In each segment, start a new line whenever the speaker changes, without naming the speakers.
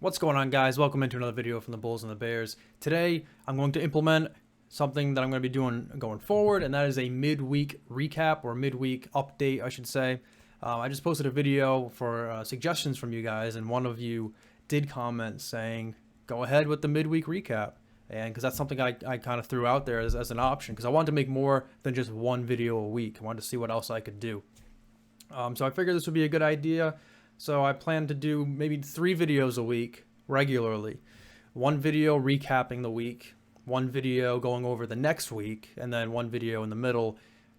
What's going on, guys? Welcome into another video from the Bulls and the Bears. Today, I'm going to implement something that I'm going to be doing going forward, and that is a midweek recap or midweek update, I should say. I just posted a video for suggestions from you guys, and one of you did comment saying, go ahead with the midweek recap. And because that's something I kind of threw out there as an option, because I wanted to make more than just one video a week. I wanted to see what else I could do. So I figured this would be a good idea. So I plan to do maybe 3 videos a week regularly. One video recapping the week, one video going over the next week, and then one video in the middle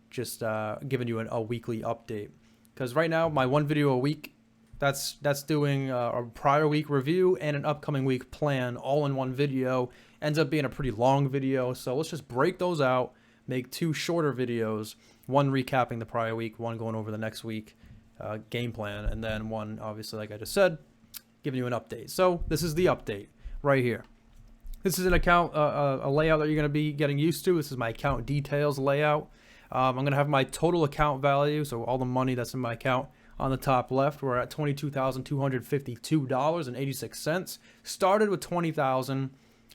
just giving you a weekly update. Because right now, my one video a week, that's doing a prior week review and an upcoming week plan all in one video. Ends up being a pretty long video, so let's just break those out, make 2 shorter videos, one recapping the prior week, one going over the next week game plan, and then one, obviously, like I just said, giving you an update. So this is the update right here. This is an account, a layout that you're going to be getting used to. This is my account details layout. I'm going to have my total account value, so all the money that's in my account on the top left. We're at $22,252.86. Started with $20,000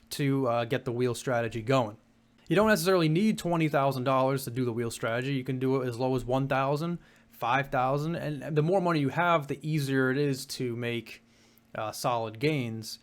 to get the wheel strategy going. You don't necessarily need $20,000 to do the wheel strategy. You can do it as low as $1,000, $5,000, and the more money you have, the easier it is to make solid gains.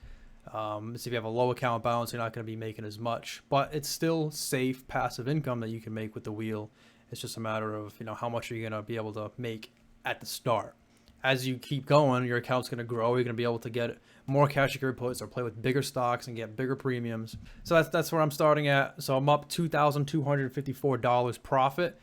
So if you have a low account balance, you're not going to be making as much, but it's still safe passive income that you can make with the wheel. It's just a matter of how much are you going to be able to make at the start. As you keep going, your account's going to grow. You're going to be able to get more cash secured puts or play with bigger stocks and get bigger premiums. So that's where I'm starting at. So I'm up $2,254 profit.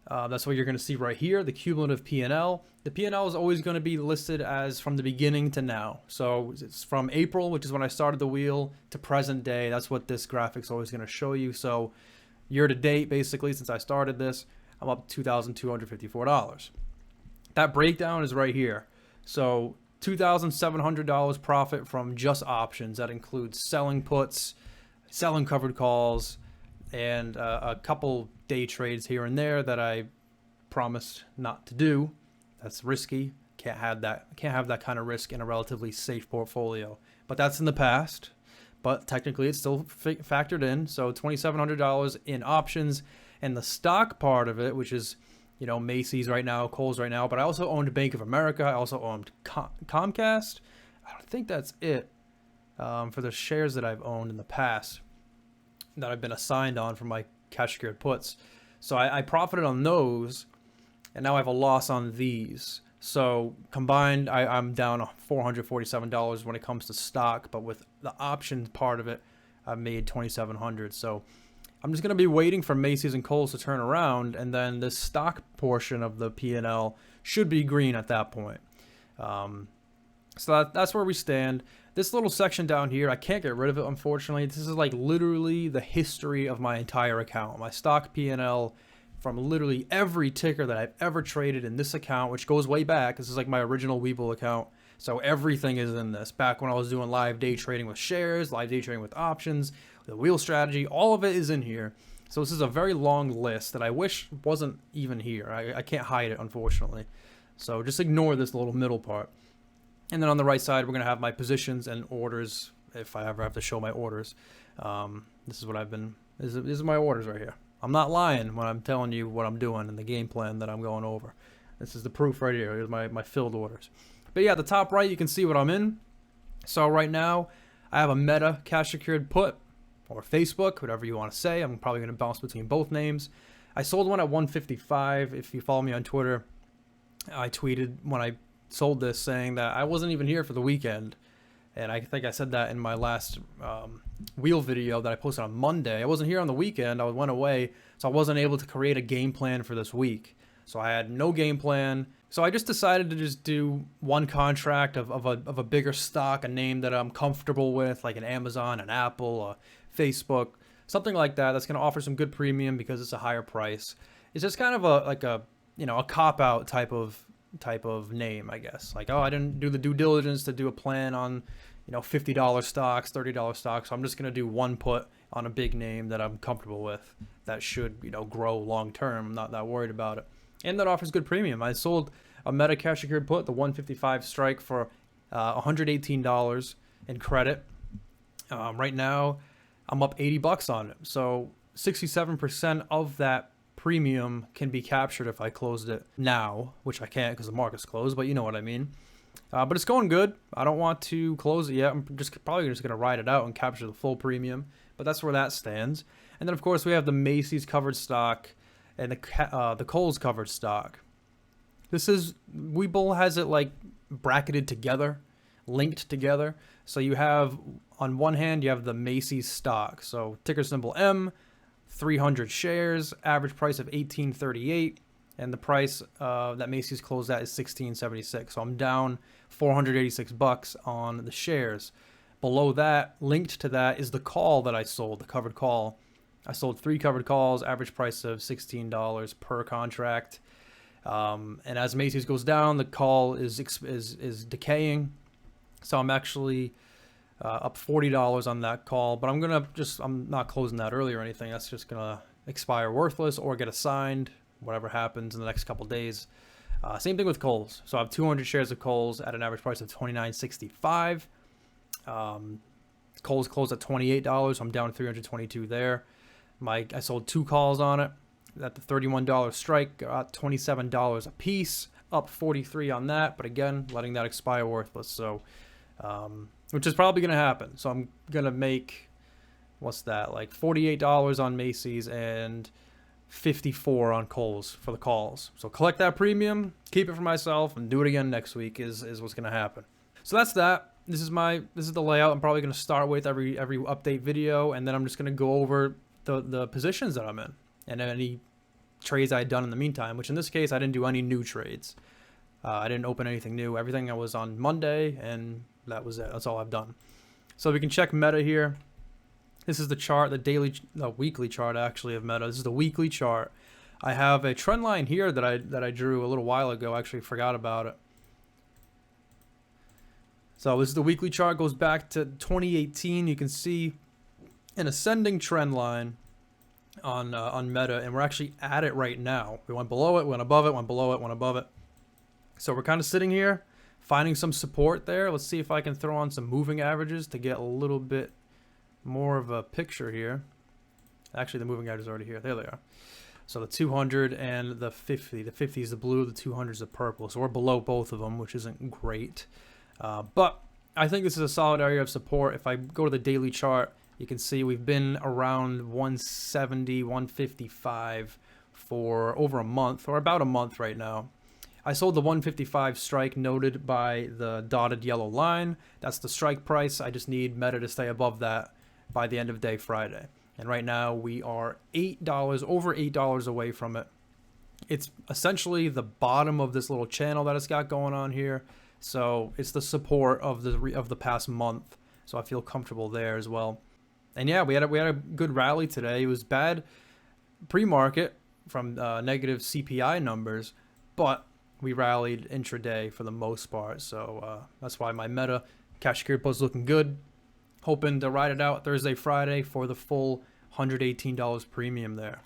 That's what you're going to see right here, the cumulative P&L. The P&L is always going to be listed as from the beginning to now. So it's from April, which is when I started the wheel, to present day. That's what this graphic's always going to show you. So year to date, basically, since I started this, I'm up $2,254. That breakdown is right here. So $2,700 profit from just options. That includes selling puts, selling covered calls, and a couple day trades here and there that I promised not to do. That's risky. Can't have that kind of risk in a relatively safe portfolio. But that's in the past. But technically, it's still factored in. So $2,700 in options, and the stock part of it, which is Macy's right now, Kohl's right now. But I also owned Bank of America. I also owned Comcast. I don't think that's it for the shares that I've owned in the past that I've been assigned on for my cash secured puts. So I profited on those, and now I have a loss on these. So combined, I'm down $447 when it comes to stock, but with the options part of it, I made $2,700. So I'm just going to be waiting for Macy's and Kohl's to turn around, and then this stock portion of the P&L should be green at that point. So that's where we stand. This little section down here, I can't get rid of it, unfortunately. This is like literally the history of my entire account. My stock P&L from literally every ticker that I've ever traded in this account, which goes way back. This is like my original Webull account. So everything is in this. Back when I was doing live day trading with shares, live day trading with options, the wheel strategy, all of it is in here. So this is a very long list that I wish wasn't even here. I can't hide it, unfortunately. So just ignore this little middle part. And then on the right side, we're going to have my positions and orders, if I ever have to show my orders. This is what this is my orders right here. I'm not lying when I'm telling you what I'm doing and the game plan that I'm going over. This is the proof right here. Here's my filled orders. But yeah, at the top right, you can see what I'm in. So right now, I have a Meta cash secured put, or Facebook, whatever you want to say. I'm probably going to bounce between both names. I sold one at 155. If you follow me on Twitter, I tweeted when I sold this saying that I wasn't even here for the weekend. And I think I said that in my last wheel video that I posted on Monday. I wasn't here on the weekend. I went away, so I wasn't able to create a game plan for this week. So I had no game plan. So I just decided to just do one contract of a bigger stock, a name that I'm comfortable with, like an Amazon, an Apple, a Facebook, something like that. That's going to offer some good premium because it's a higher price. It's just kind of a cop-out type of name, I guess. Like, oh, I didn't do the due diligence to do a plan on $50 stocks, $30 stocks, so I'm just going to do one put on a big name that I'm comfortable with that should grow long term. I'm not that worried about it, and that offers good premium. I sold a Meta cash secured put, the 155 strike, for $118 in credit. Right now, I'm up $80 on it. So 67% of that premium can be captured if I closed it now, which I can't because the market's closed, but you know what I mean. But it's going good. I don't want to close it yet. I'm probably just going to ride it out and capture the full premium, but that's where that stands. And then, of course, we have the Macy's covered stock and the Kohl's covered stock. Webull has it like bracketed together, linked together. So you have, on one hand, you have the Macy's stock. So ticker symbol M, 300 shares, average price of $18.38, and the price that Macy's closed at is $16.76. So I'm down $486 on the shares. Below that, linked to that, is the call that I sold, the covered call. I sold 3 covered calls, average price of $16 per contract. And as Macy's goes down, the call is decaying. So I'm actually up $40 on that call, but I'm not closing that early or anything. That's just gonna expire worthless or get assigned, whatever happens in the next couple days. Same thing with Kohl's. So I have 200 shares of Kohl's at an average price of $29.65. Kohl's closed at $28. So I'm down $322 there. I sold 2 calls on it at the $31 strike, got $27 a piece, up $43 on that. But again, letting that expire worthless. So, which is probably going to happen. So I'm going to make, what's that, like $48 on Macy's and $54 on Kohl's for the calls. So collect that premium, keep it for myself, and do it again next week is what's going to happen. So that's that. This is the layout I'm probably going to start with every update video, and then I'm just going to go over the positions that I'm in and any trades I had done in the meantime, which in this case I didn't do any new trades. I didn't open anything new. Everything I was on Monday, and that was it. That's all I've done. So we can check Meta here. This is the chart, the weekly chart actually of Meta. This is the weekly chart. I have a trend line here that I drew a little while ago. I actually forgot about it. So this is the weekly chart, goes back to 2018. You can see an ascending trend line on Meta, and we're actually at it right now. We went below it, went above it, went below it, went above it. So we're kind of sitting here, finding some support there. Let's see if I can throw on some moving averages to get a little bit more of a picture here. Actually, the moving average is already here. There they are. So the 200 and the 50. The 50 is the blue, the 200 is the purple. So we're below both of them, which isn't great. But I think this is a solid area of support. If I go to the daily chart, you can see we've been around 170, 155 for over a month, or about a month right now. I sold the 155 strike noted by the dotted yellow line. That's the strike price. I just need Meta to stay above that by the end of day Friday. And right now we are $8, over $8 away from it. It's essentially the bottom of this little channel that it's got going on here. So it's the support of the past month. So I feel comfortable there as well. And yeah, we had a good rally today. It was bad pre-market from negative CPI numbers, but we rallied intraday for the most part. So that's why my Meta cash secured post is looking good. Hoping to ride it out Thursday, Friday for the full $118 premium there.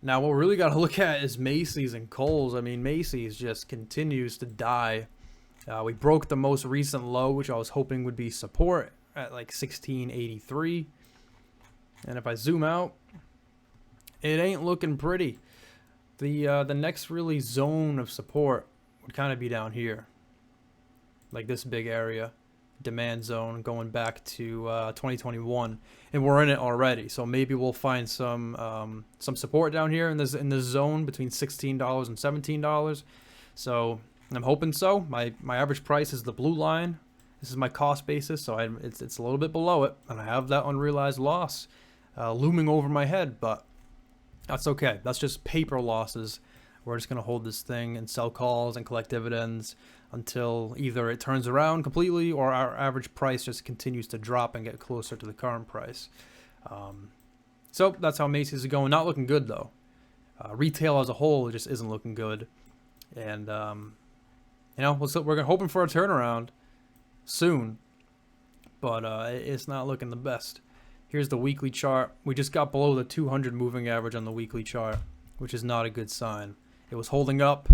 Now, what we really got to look at is Macy's and Kohl's. I mean, Macy's just continues to die. We broke the most recent low, which I was hoping would be support at like 1683. And if I zoom out, it ain't looking pretty. The next really zone of support would kind of be down here, like this big area, demand zone going back to 2021, and we're in it already. So maybe we'll find some support down here in this zone between $16 and $17. So I'm hoping so. My average price is the blue line. This is my cost basis, so it's a little bit below it, and I have that unrealized loss looming over my head, but that's okay. That's just paper losses. We're just going to hold this thing and sell calls and collect dividends until either it turns around completely or our average price just continues to drop and get closer to the current price. So that's how Macy's is going. Not looking good, though. Retail as a whole just isn't looking good. And, we're hoping for a turnaround soon, but it's not looking the best. Here's the weekly chart. We just got below the 200 moving average on the weekly chart, which is not a good sign. It was holding up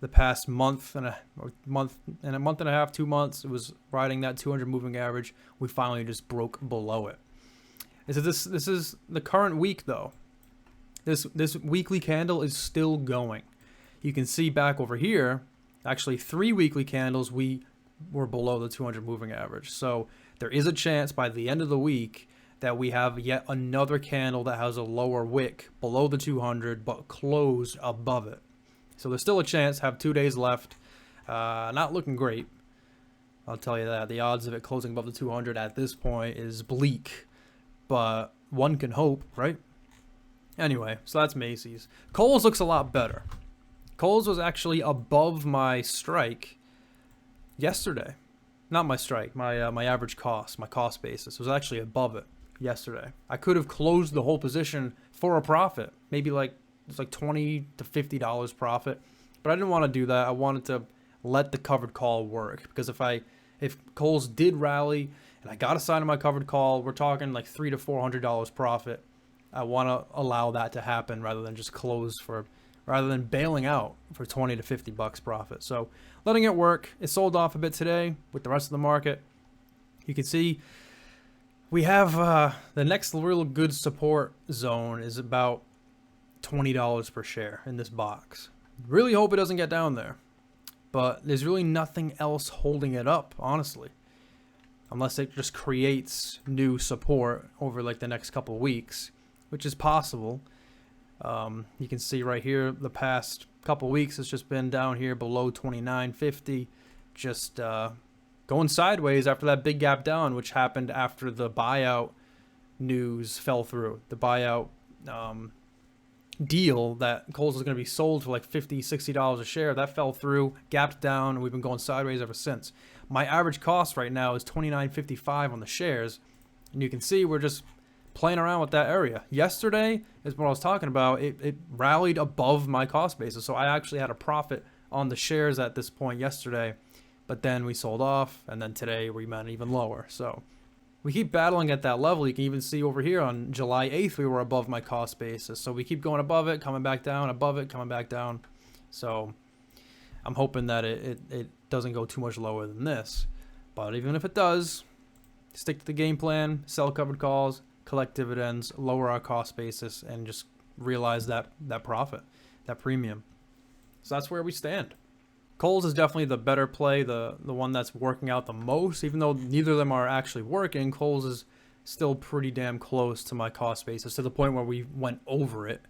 the past month and a month and a half, 2 months. It was riding that 200 moving average. We finally just broke below it. And so this is the current week though. This weekly candle is still going. You can see back over here, actually 3 weekly candles we were below the 200 moving average. So there is a chance by the end of the week that we have yet another candle that has a lower wick below the 200 but closed above it. So there's still a chance. Have 2 days left. Not looking great, I'll tell you that. The odds of it closing above the 200 at this point is bleak, but one can hope, right? Anyway, so that's Macy's. Kohl's looks a lot better. Kohl's was actually above my strike yesterday. Not my strike, my average cost, my cost basis was actually above it yesterday. I could have closed the whole position for a profit, maybe like it's like $20 to $50 profit, but I didn't want to do that. I wanted to let the covered call work, because if Kohl's did rally and I got a sign of my covered call, we're talking like $300 to $400 profit. I want to allow that to happen rather than just rather than bailing out for 20 to 50 bucks profit. So letting it work. It sold off a bit today with the rest of the market. You can see we have the next real good support zone is about $20 per share in this box. Really hope it doesn't get down there, but there's really nothing else holding it up, honestly, unless it just creates new support over like the next couple of weeks, which is possible. You can see right here the past couple of weeks it's just been down here below 29.50, just going sideways after that big gap down, which happened after the buyout news fell through. The buyout deal that Kohl's was going to be sold for like $50, $60 a share, that fell through, gapped down, and we've been going sideways ever since. My average cost right now is $29.55 on the shares, and you can see we're just playing around with that area. Yesterday is what I was talking about. It rallied above my cost basis, so I actually had a profit on the shares at this point yesterday, but then we sold off, and then today we went even lower. So we keep battling at that level. You can even see over here on July 8th, we were above my cost basis. So we keep going above it, coming back down, above it, coming back down. So I'm hoping that it doesn't go too much lower than this. But even if it does, stick to the game plan, sell covered calls, collect dividends, lower our cost basis, and just realize that profit, that premium. So that's where we stand. Kohl's is definitely the better play, the one that's working out the most. Even though neither of them are actually working, Kohl's is still pretty damn close to my cost basis, to the point where we went over it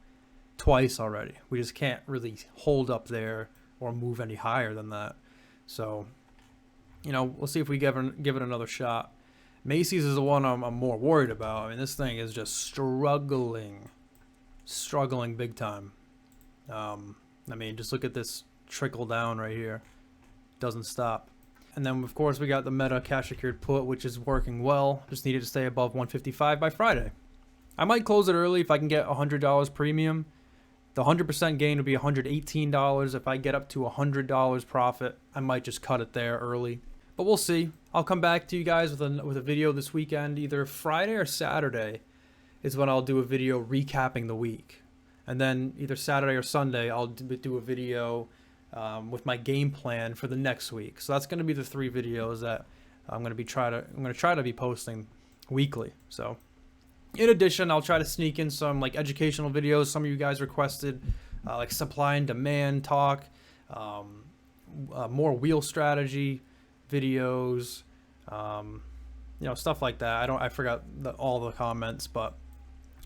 twice already. We just can't really hold up there or move any higher than that. So, we'll see if we give it another shot. Macy's is the one I'm more worried about. I mean, this thing is just struggling big time. Just look at this trickle down right here. Doesn't stop. And then of course we got the Meta cash secured put, which is working well. Just needed to stay above 155 by Friday. I might close it early if I can get $100 premium. The 100% gain would be $118. If I get up to $100 profit, I might just cut it there early, but we'll see. I'll come back to you guys with a video this weekend. Either Friday or Saturday is when I'll do a video recapping the week, and then either Saturday or Sunday I'll do a video with my game plan for the next week. So that's going to be the 3 videos that I'm going to try to be posting weekly. So in addition, I'll try to sneak in some like educational videos some of you guys requested, like supply and demand talk, more wheel strategy videos, stuff like that. I forgot all the comments, but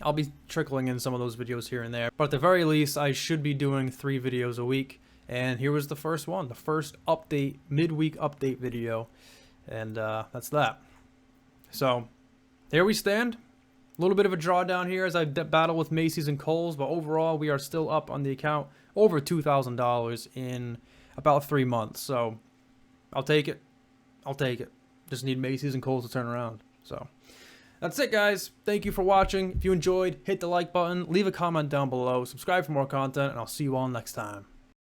I'll be trickling in some of those videos here and there. But at the very least, I should be doing 3 videos a week. And here was the first one, the first update, midweek update video. And that's that. So there we stand. A little bit of a drawdown here as I battle with Macy's and Kohl's, but overall we are still up on the account over $2,000 in about 3 months. So I'll take it. Just need Macy's and Kohl's to turn around. So that's it, guys. Thank you for watching. If you enjoyed, hit the like button, leave a comment down below, subscribe for more content, and I'll see you all next time.